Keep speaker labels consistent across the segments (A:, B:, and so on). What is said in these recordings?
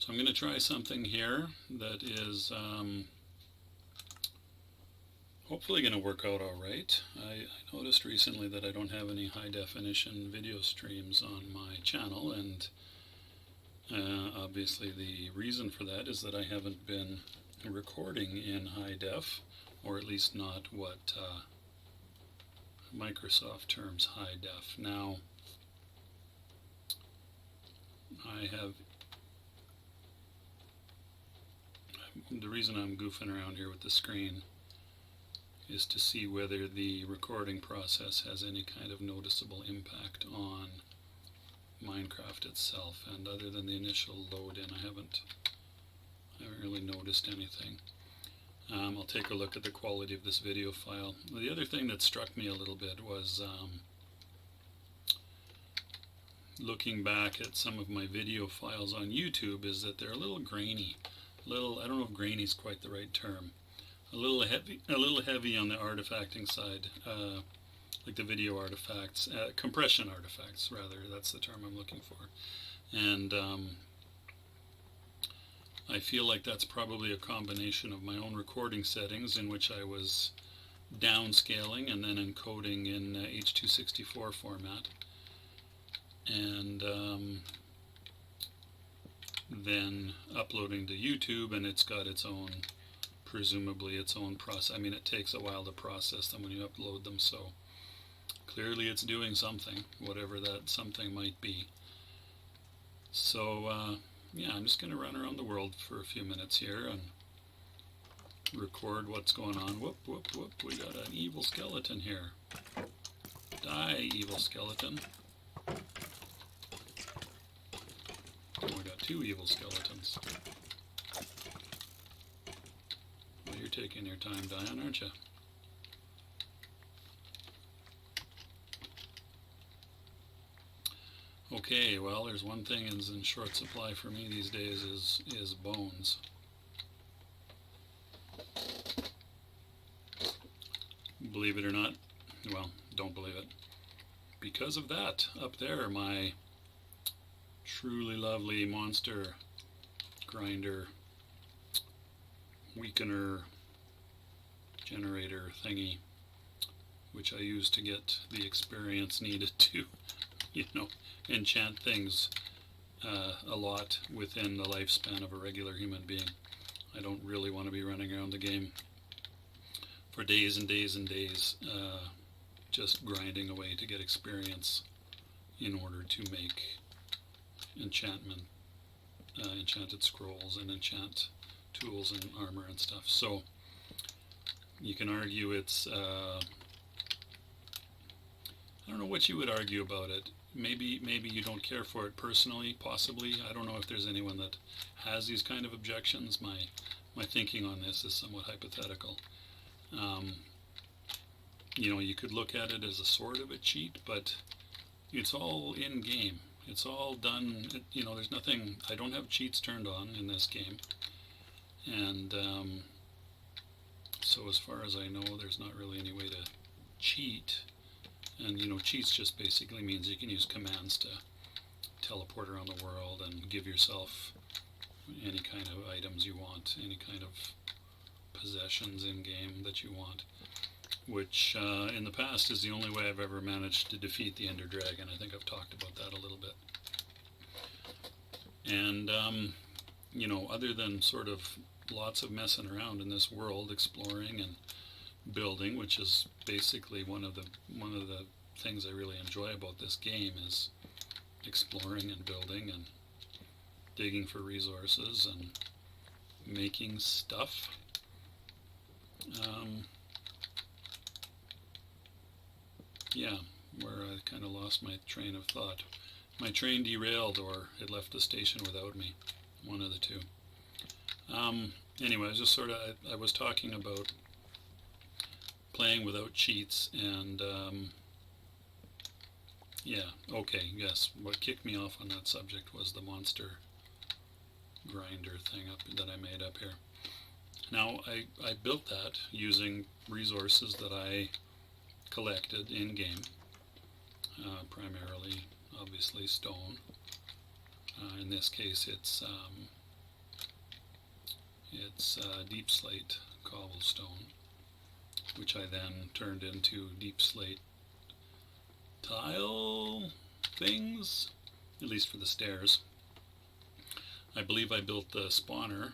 A: So I'm going to try something here that is hopefully going to work out all right. I noticed recently that I don't have any high definition video streams on my channel, and obviously the reason for that is that I haven't been recording in high def, or at least not what Microsoft terms high def. Now, the reason I'm goofing around here with the screen is to see whether the recording process has any kind of noticeable impact on Minecraft itself, and other than the initial load in, I haven't really noticed anything. I'll take a look at the quality of this video file. The other thing that struck me a little bit was looking back at some of my video files on YouTube is that they're a little grainy. I don't know if grainy is quite the right term. A little heavy on the artifacting side, like the video artifacts, compression artifacts rather, that's the term I'm looking for. And I feel like that's probably a combination of my own recording settings, in which I was downscaling and then encoding in H.264 format, and then uploading to YouTube, and it's got its own, presumably its own process. I mean, it takes a while to process them when you upload them, so clearly it's doing something, whatever that something might be. So yeah, I'm just going to run around the world for a few minutes here and record what's going on. Whoop, whoop, whoop, we got an evil skeleton here. Die, evil skeleton. Oh, we got two evil skeletons. Well, you're taking your time dying, aren't you? Okay, well, there's one thing that's in short supply for me these days is bones. Believe it or not, well, don't believe it. Because of that, up there, my truly lovely monster grinder weakener generator thingy, which I use to get the experience needed to, enchant things a lot within the lifespan of a regular human being. I don't really want to be running around the game for days and days and days just grinding away to get experience in order to make enchanted scrolls and enchant tools and armor and stuff. So you can argue it's I don't know what you would argue about it. Maybe you don't care for it personally, possibly. I don't know if there's anyone that has these kind of objections. My thinking on this is somewhat hypothetical. You could look at it as a sort of a cheat, but it's all in game. It's all done, there's nothing, I don't have cheats turned on in this game. And so as far as I know, there's not really any way to cheat. And cheats just basically means you can use commands to teleport around the world and give yourself any kind of items you want, any kind of possessions in game that you want, which in the past is the only way I've ever managed to defeat the Ender Dragon. I think I've talked about that a little bit. And other than sort of lots of messing around in this world, exploring and building, which is basically one of the things I really enjoy about this game, is exploring and building and digging for resources and making stuff. Yeah, where I kind of lost my train of thought. My train derailed, or it left the station without me. One of the two. Anyway, I was talking about playing without cheats, and yeah, okay, yes. What kicked me off on that subject was the monster grinder thing that I made up here. Now, I built that using resources that I collected in-game, primarily, obviously, stone. In this case, it's It's deep slate cobblestone, which I then turned into deep slate tile things, at least for the stairs. I believe I built the spawner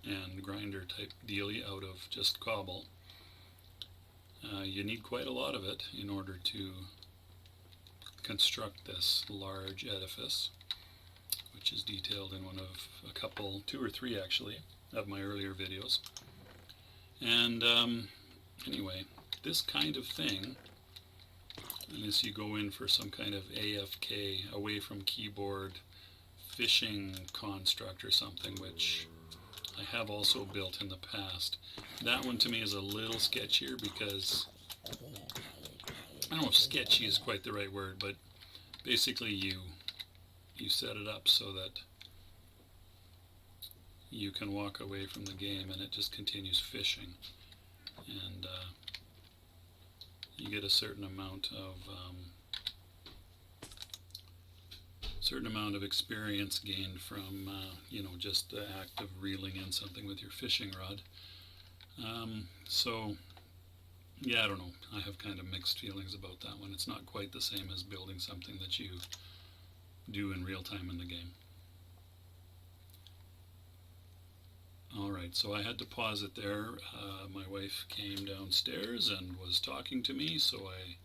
A: and grinder type dealie out of just cobble. You need quite a lot of it in order to construct this large edifice, which is detailed in one of a couple, 2 or 3 actually, of my earlier videos. And anyway, this kind of thing, unless you go in for some kind of AFK, away from keyboard, fishing construct or something, which I have also built in the past. That one to me is a little sketchier because, I don't know if sketchy is quite the right word, but basically you set it up so that you can walk away from the game and it just continues fishing, and you get a certain amount of experience gained from just the act of reeling in something with your fishing rod. So yeah, I don't know, I have kind of mixed feelings about that one. It's not quite the same as building something that you do in real time in the game. Alright, so I had to pause it there. My wife came downstairs and was talking to me, so I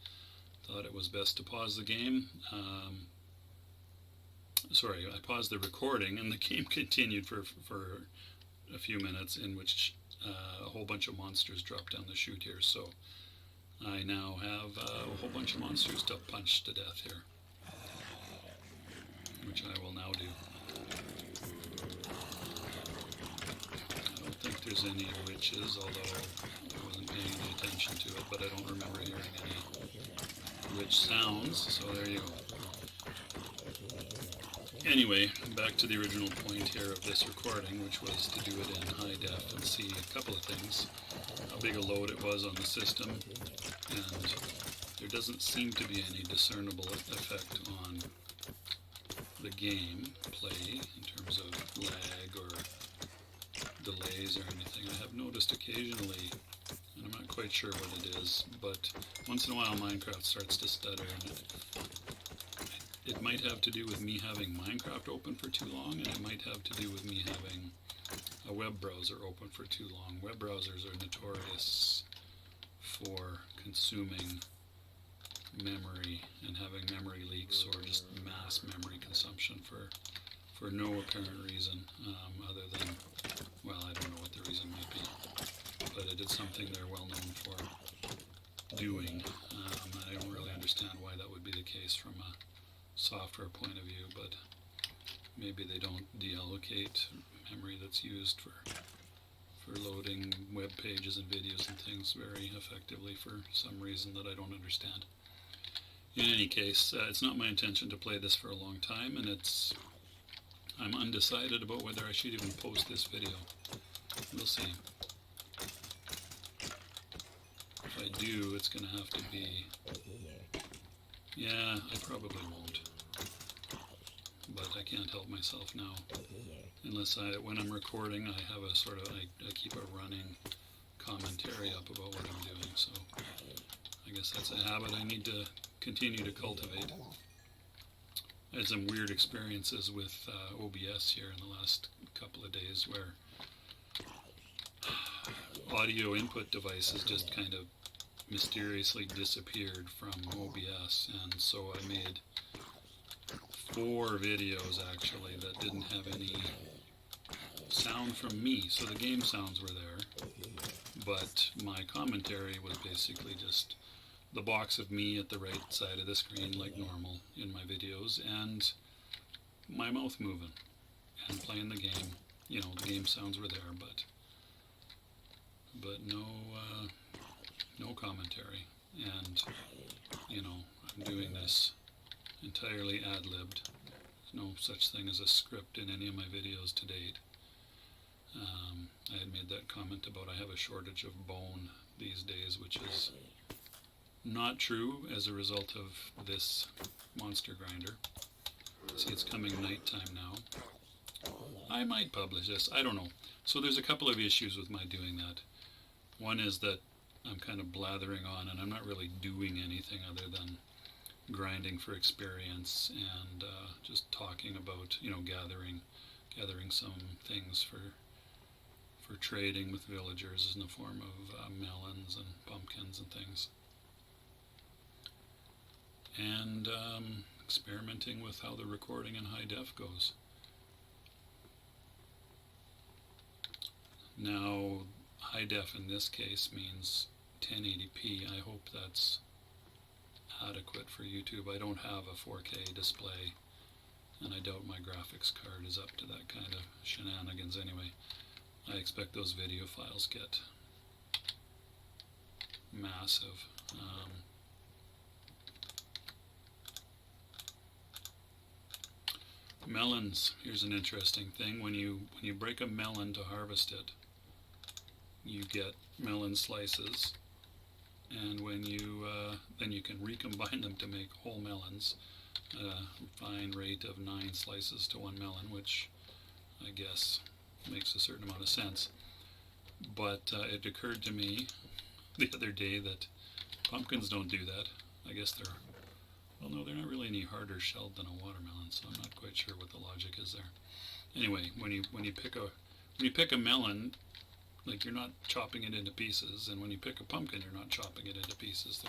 A: thought it was best to pause the game. I paused the recording, and the game continued for a few minutes, in which a whole bunch of monsters dropped down the chute here. So I now have a whole bunch of monsters to punch to death here, which I will now do. I don't think there's any witches, although I wasn't paying any attention to it, but I don't remember hearing any witch sounds, so there you go. Anyway, back to the original point here of this recording, which was to do it in high def and see a couple of things. How big a load it was on the system, and there doesn't seem to be any discernible effect on the game play in terms of lag or delays or anything. I have noticed occasionally, and I'm not quite sure what it is, but once in a while Minecraft starts to stutter, and it might have to do with me having Minecraft open for too long, and it might have to do with me having a web browser open for too long. Web browsers are notorious for consuming memory and having memory leaks or just mass memory consumption for no apparent reason, other than, well, I don't know what the reason might be, but it is something they're well known for doing. I don't really understand why that would be the case from a software point of view, but maybe they don't deallocate memory that's used for loading web pages and videos and things very effectively for some reason that I don't understand. In any case, it's not my intention to play this for a long time, and I'm undecided about whether I should even post this video. We'll see. If I do, it's going to have to be... Yeah, I probably won't. But I can't help myself now. Unless when I'm recording, I have a sort of, I keep a running commentary up about what I'm doing, so I guess that's a habit I need to continue to cultivate. I had some weird experiences with OBS here in the last couple of days where audio input devices just kind of mysteriously disappeared from OBS, and so I made 4 videos actually that didn't have any sound from me. So the game sounds were there, but my commentary was basically just the box of me at the right side of the screen like normal in my videos, and my mouth moving and playing the game. You know, the game sounds were there, but no commentary. And you know, I'm doing this entirely ad-libbed. There's no such thing as a script in any of my videos to date. I had made that comment about I have a shortage of bone these days, which is not true as a result of this monster grinder. See, it's coming nighttime now. I might publish this, I don't know. So there's a couple of issues with my doing that. One is that I'm kind of blathering on and I'm not really doing anything other than grinding for experience and just talking about, gathering some things for trading with villagers in the form of melons and pumpkins and things. And experimenting with how the recording in high def goes. Now, high def in this case means 1080p. I hope that's adequate for YouTube. I don't have a 4K display, and I doubt my graphics card is up to that kind of shenanigans anyway. I expect those video files get massive. Melons, here's an interesting thing. When you break a melon to harvest it, you get melon slices, and when you then you can recombine them to make whole melons at a fine rate of 9 slices to 1 melon, which I guess makes a certain amount of sense. But it occurred to me the other day that pumpkins don't do that. I guess they're not really any harder shelled than a watermelon, so I'm not quite sure what the logic is there. Anyway, when you pick a melon, like, you're not chopping it into pieces, and when you pick a pumpkin, you're not chopping it into pieces.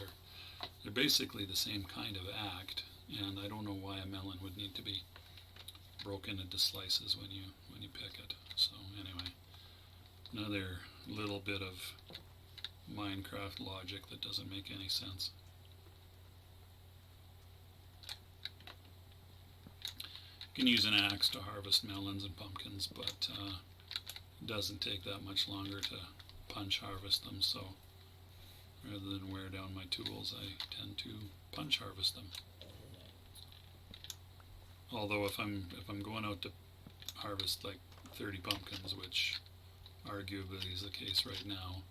A: They're basically the same kind of act, and I don't know why a melon would need to be broken into slices when you pick it. So anyway, another little bit of Minecraft logic that doesn't make any sense. You can use an axe to harvest melons and pumpkins, but it doesn't take that much longer to punch harvest them, so rather than wear down my tools, I tend to punch harvest them. Although if I'm going out to harvest like 30 pumpkins, which arguably is the case right now,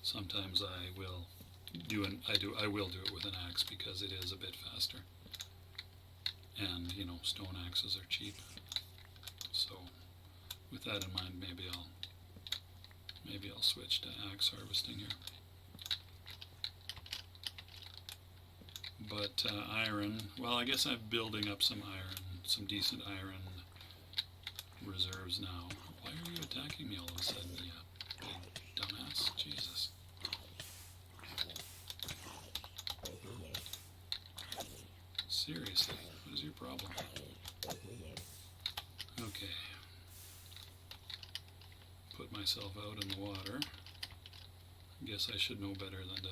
A: sometimes I will do it with an axe because it is a bit faster. And stone axes are cheap. So with that in mind, maybe I'll switch to axe harvesting here. But iron, well, I guess I'm building up some decent iron reserves now. Why are you attacking me all of a sudden, you big dumbass? Jesus. Seriously, what is your problem? Okay. Put myself out in the water. I guess I should know better than to...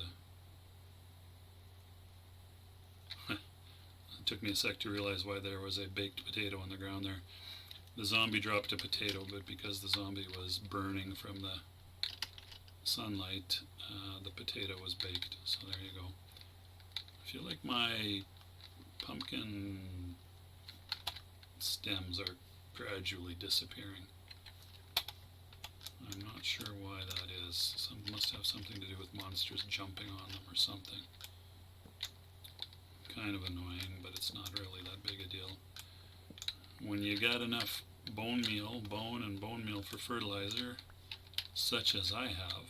A: It took me a sec to realize why there was a baked potato on the ground there. The zombie dropped a potato, but because the zombie was burning from the sunlight, the potato was baked. So there you go. I feel like my pumpkin stems are gradually disappearing. I'm not sure why that is. Must have something to do with monsters jumping on them or something. Kind of annoying, but it's not really that big a deal. When you got enough bone and bone meal for fertilizer, such as I have,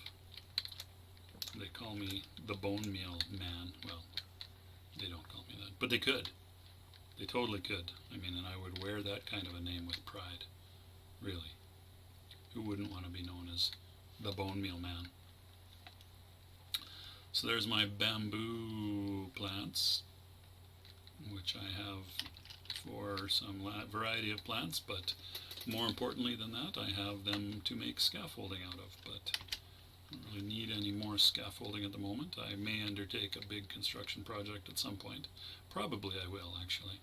A: they call me the bone meal man. Well, they don't call me that, but they could. They totally could. I mean, and I would wear that kind of a name with pride. Really. Who wouldn't want to be known as the bone meal man? So there's my bamboo plants, which I have for some variety of plants, but more importantly than that, I have them to make scaffolding out of, but I don't really need any more scaffolding at the moment. I may undertake a big construction project at some point. Probably I will, actually.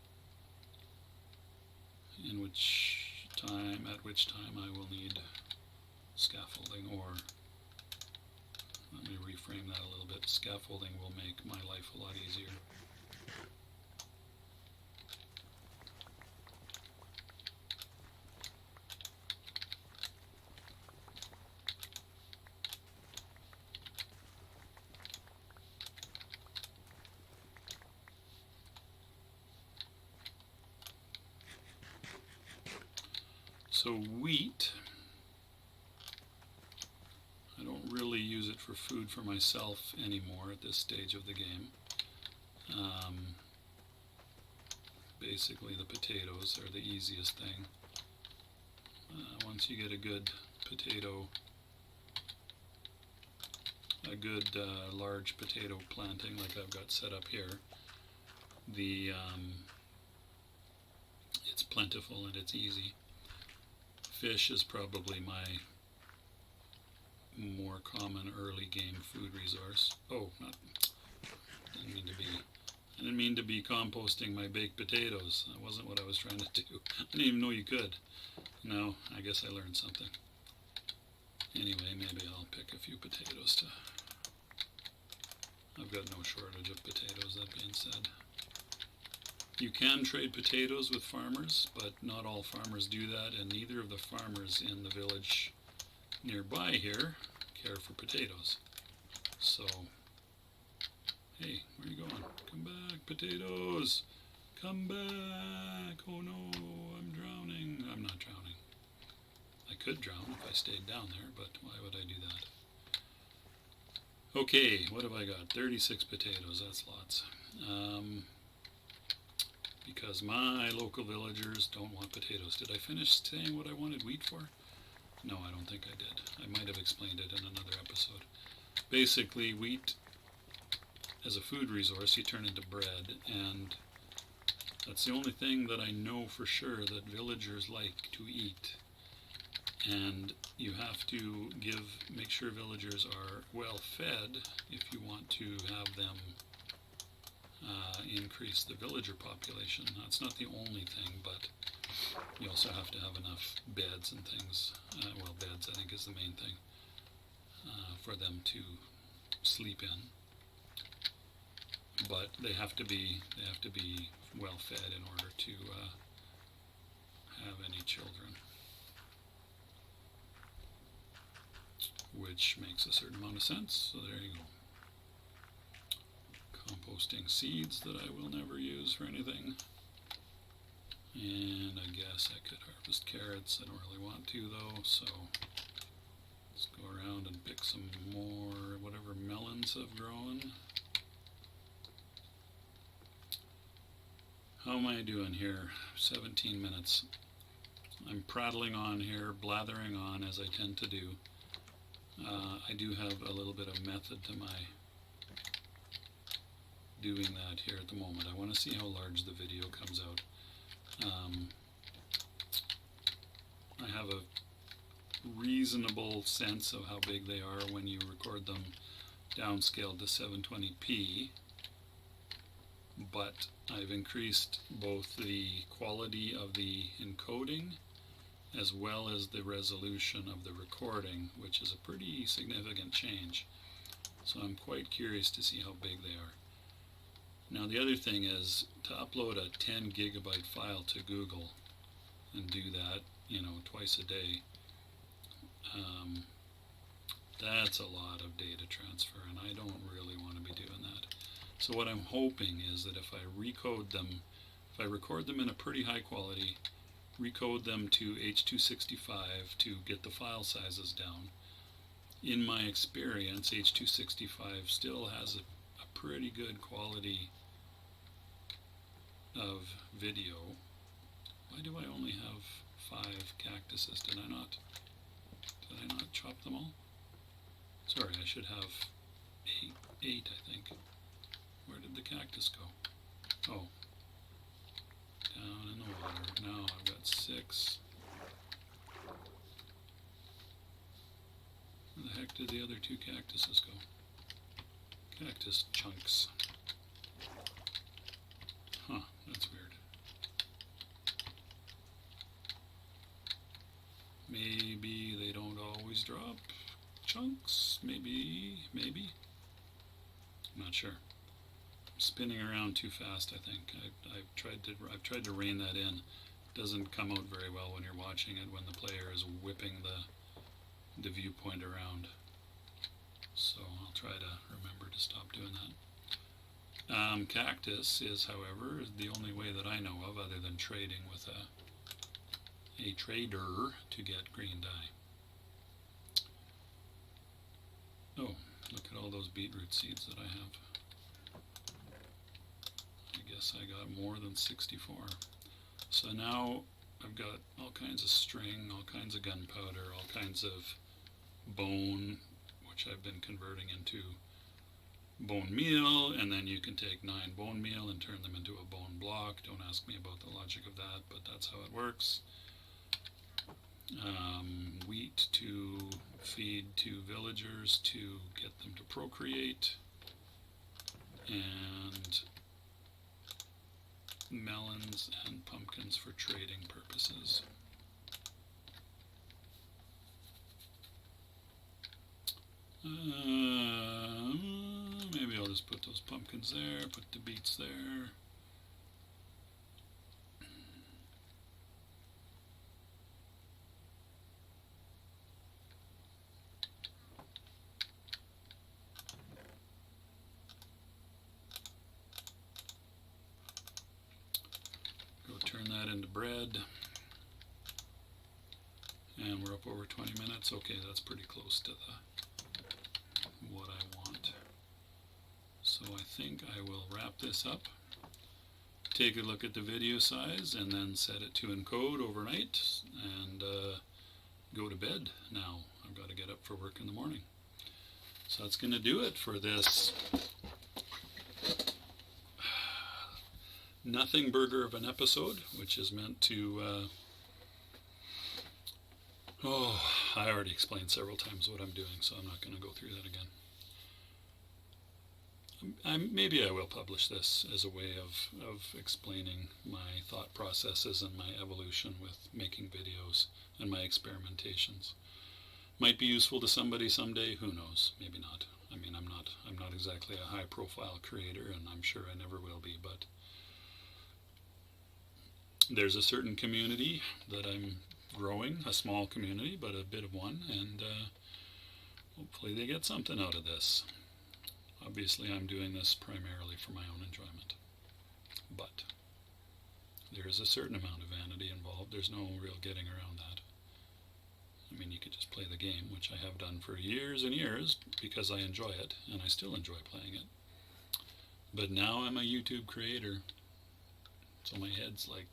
A: At which time I will need scaffolding, or let me reframe that a little bit. Scaffolding will make my life a lot easier. So wheat really use it for food for myself anymore at this stage of the game. Basically the potatoes are the easiest thing. Once you get a good potato, a good large potato planting like I've got set up here, it's plentiful and it's easy. Fish is probably my more common early game food resource. Oh, I didn't mean to be composting my baked potatoes. That wasn't what I was trying to do. I didn't even know you could. No, I guess I learned something. Anyway, maybe I'll pick a few potatoes to... I've got no shortage of potatoes, that being said. You can trade potatoes with farmers, but not all farmers do that, and neither of the farmers in the village nearby here care for potatoes. So, hey, where are you going? Come back, potatoes! Come back! Oh no, I'm drowning. I'm not drowning. I could drown if I stayed down there, but why would I do that? Okay, what have I got? 36 potatoes, that's lots. Because my local villagers don't want potatoes. Did I finish saying what I wanted wheat for? No, I don't think I did. I might have explained it in another episode. Basically, wheat, as a food resource, you turn into bread, and that's the only thing that I know for sure that villagers like to eat. And you have to make sure villagers are well fed if you want to have them increase the villager population. That's not the only thing, but you also have to have enough beds and things. Well, beds I think is the main thing for them to sleep in. But they have to be well fed in order to have any children, which makes a certain amount of sense. So there you go. Composting seeds that I will never use for anything. And I guess I could harvest carrots. I don't really want to though, so let's go around and pick some more whatever melons have grown. How am I doing here? 17 minutes. I'm prattling on here, blathering on as I tend to do. I do have a little bit of method to my doing that here at the moment. I want to see how large the video comes out. I have a reasonable sense of how big they are when you record them downscaled to 720p, but I've increased both the quality of the encoding as well as the resolution of the recording, which is a pretty significant change. So I'm quite curious to see how big they are. Now the other thing is to upload a 10 gigabyte file to Google and do that, twice a day. That's a lot of data transfer, and I don't really want to be doing that. So what I'm hoping is that if I record them in a pretty high quality, recode them to H.265 to get the file sizes down. In my experience, H.265 still has a pretty good quality of video. Why do I only have 5 cactuses? Did I not chop them all? Sorry, I should have 8 I think. Where did the cactus go? Oh, down in the water. Now I've got 6. Where the heck did the other 2 cactuses go? Cactus chunks. Huh, that's weird. Maybe they don't always drop chunks. Maybe. I'm not sure. I'm spinning around too fast, I think. I've tried to rein that in. It doesn't come out very well when you're watching it when the player is whipping the viewpoint around. So I'll try to remember to stop doing that. Cactus is, however, the only way that I know of, other than trading with a trader to get green dye. Oh, look at all those beetroot seeds that I have. I guess I got more than 64. So now I've got all kinds of string, all kinds of gunpowder, all kinds of bone, which I've been converting into bone meal, and then you can take 9 bone meal and turn them into a bone block. Don't ask me about the logic of that, but that's how it works. Wheat to feed to villagers to get them to procreate, and melons and pumpkins for trading purposes. Maybe I'll just put those pumpkins there, put the beets there. Go turn that into bread. And we're up over 20 minutes. Okay, that's pretty close to what I want. So I think I will wrap this up, take a look at the video size, and then set it to encode overnight, and go to bed now. I've got to get up for work in the morning. So that's going to do it for this nothing burger of an episode, which is meant to I already explained several times what I'm doing, so I'm not going to go through that again. Maybe I will publish this as a way of explaining my thought processes and my evolution with making videos and my experimentations. Might be useful to somebody someday, who knows, maybe not. I mean, I'm not exactly a high-profile creator, and I'm sure I never will be, but there's a certain community that I'm growing, a small community, but a bit of one, and hopefully they get something out of this. Obviously, I'm doing this primarily for my own enjoyment, but there is a certain amount of vanity involved. There's no real getting around that. I mean, you could just play the game, which I have done for years and years because I enjoy it, and I still enjoy playing it. But now I'm a YouTube creator, so my head's like,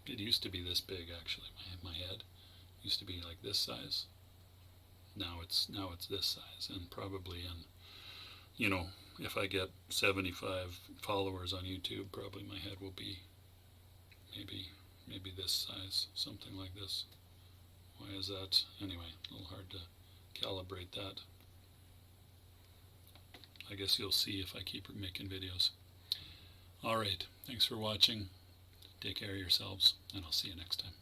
A: it used to be this big actually. My head used to be like this size. Now it's this size, and probably if I get 75 followers on YouTube, probably my head will be maybe this size, something like this. Why is that? Anyway, a little hard to calibrate that. I guess you'll see if I keep making videos. Alright, thanks for watching. Take care of yourselves, and I'll see you next time.